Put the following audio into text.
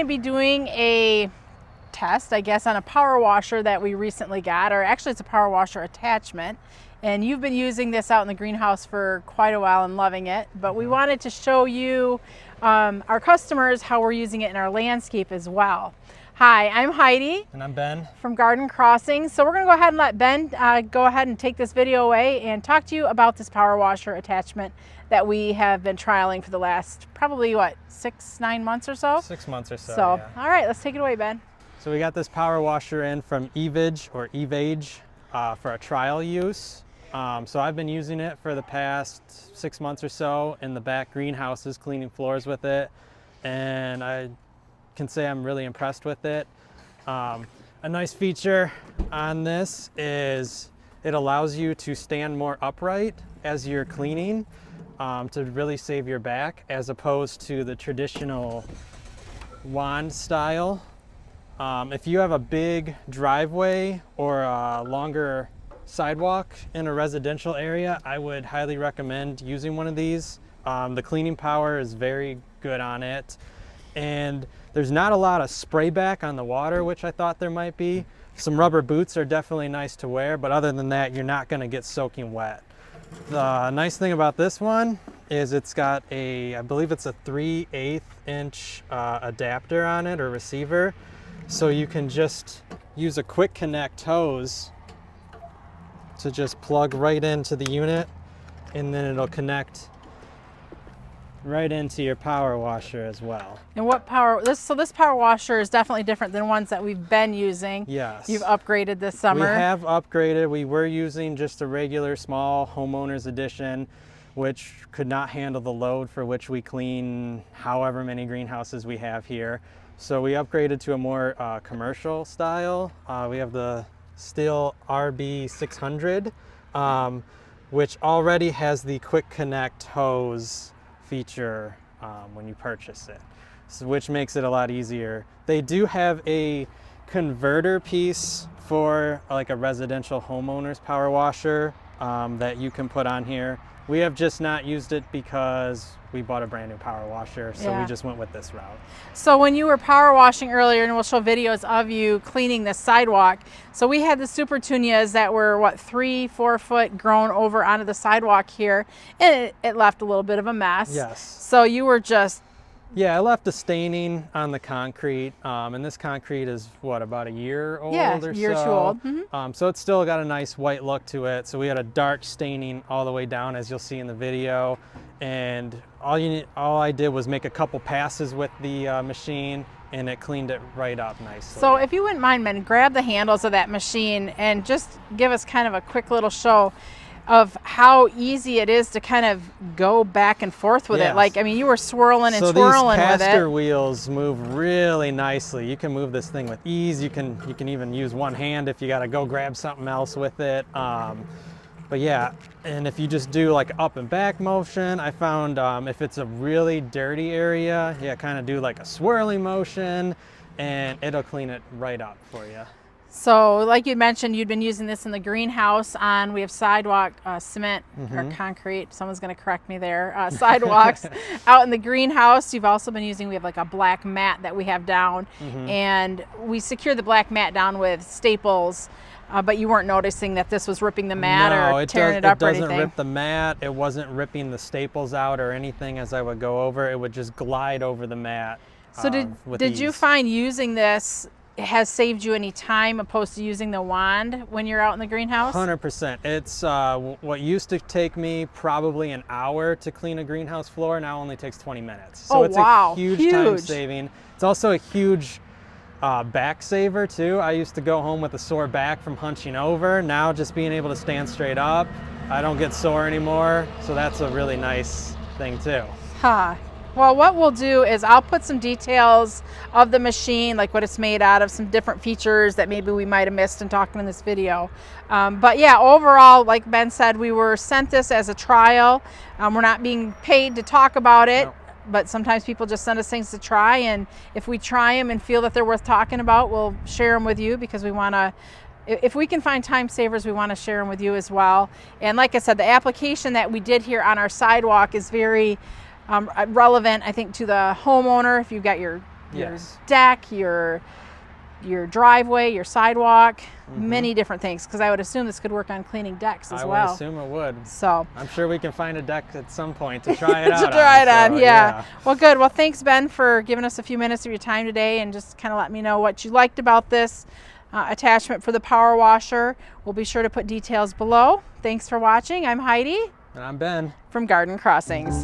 to be doing a test, I guess, on a power washer that we recently got, or actually it's a power washer attachment. And you've been using this out in the greenhouse for quite a while and loving it, but we wanted to show you, our customers, how we're using it in our landscape as well. Hi, I'm Heidi. And I'm Ben. From Garden Crossing. So we're gonna go ahead and let Ben go ahead and take this video away and talk to you about this power washer attachment that we have been trialing for the last probably, what, 6-9 months or so? 6 months or so, yeah. All right, let's take it away, Ben. So we got this power washer in from Evage for a trial use. So I've been using it for the past 6 months or so in the back greenhouses, cleaning floors with it, and I can say I'm really impressed with it. A nice feature on this is it allows you to stand more upright as you're cleaning, to really save your back, as opposed to the traditional wand style. If you have a big driveway or a longer sidewalk in a residential area, I would highly recommend using one of these. The cleaning power is very good on it, and there's not a lot of spray back on the water, which I thought there might be. Some rubber boots are definitely nice to wear, but other than that, you're not going to get soaking wet. The nice thing about this one is it's got a, I believe it's a 3/8 inch adapter on it, or receiver, so you can just use a quick connect hose to just plug right into the unit, and then it'll connect right into your power washer as well. And what power, so this power washer is definitely different than ones that we've been using. Yes. You've upgraded this summer. We have upgraded. We were using just a regular small homeowner's edition, which could not handle the load for which we clean however many greenhouses we have here. So we upgraded to a more commercial style. We have the Stihl RB600, which already has the quick connect hose feature when you purchase it, so, which makes it a lot easier. They do have a converter piece for like a residential homeowner's power washer that you can put on here. We have just not used it because we bought a brand new power washer, so we just went with this route. So when you were power washing earlier, and we'll show videos of you cleaning the sidewalk, so we had the Supertunias that were, what, 3-4 foot grown over onto the sidewalk here, and it left a little bit of a mess. Yes. So you were just... Yeah, I left a staining on the concrete, and this concrete is, what, about a year old or so? Yeah, a year or two old. Mm-hmm. So it's still got a nice white look to it. So we had a dark staining all the way down, as you'll see in the video. And all I did was make a couple passes with the machine, and it cleaned it right up nicely. So if you wouldn't mind, Ben, grab the handles of that machine and just give us kind of a quick little show of how easy it is to kind of go back and forth with it. Like, I mean, you were swirling and swirling with it. So these caster wheels move really nicely. You can move this thing with ease. You can even use one hand if you got to go grab something else with it. But yeah, and if you just do like up and back motion, I found if it's a really dirty area, kind of do like a swirling motion, and it'll clean it right up for you. So like you mentioned, you'd been using this in the greenhouse we have sidewalk cement or concrete. Someone's going to correct me there. Sidewalks out in the greenhouse. You've also been using, we have like a black mat that we have down, and we secure the black mat down with staples. But you weren't noticing that this was ripping the mat or tearing it up or anything? No, it doesn't rip the mat. It wasn't ripping the staples out or anything as I would go over. It would just glide over the mat. So did you find using this has saved you any time opposed to using the wand when you're out in the greenhouse? 100%. It's what used to take me probably an hour to clean a greenhouse floor now only takes 20 minutes. So it's a huge time saving. It's also a huge back saver too. I used to go home with a sore back from hunching over. Now just being able to stand straight up, I don't get sore anymore. So that's a really nice thing too. Well, what we'll do is I'll put some details of the machine, like what it's made out of, some different features that maybe we might have missed in talking in this video. But yeah, overall, like Ben said, we were sent this as a trial. We're not being paid to talk about it. Nope. But sometimes people just send us things to try, and if we try them and feel that they're worth talking about, we'll share them with you, because we want to, if we can find time savers, we want to share them with you as well. And like I said, the application that we did here on our sidewalk is very relevant, I think, to the homeowner. If you've got your Yes. deck, your driveway, your sidewalk, many different things, because I would assume this could work on cleaning decks as I well. would assume it would. So I'm sure we can find a deck at some point to try it out to try it on, so, yeah. Well, good. Well, thanks, Ben, for giving us a few minutes of your time today and just kind of let me know what you liked about this attachment for the power washer. We'll be sure to put details below. Thanks for watching. I'm Heidi. And I'm Ben. From Garden Crossings.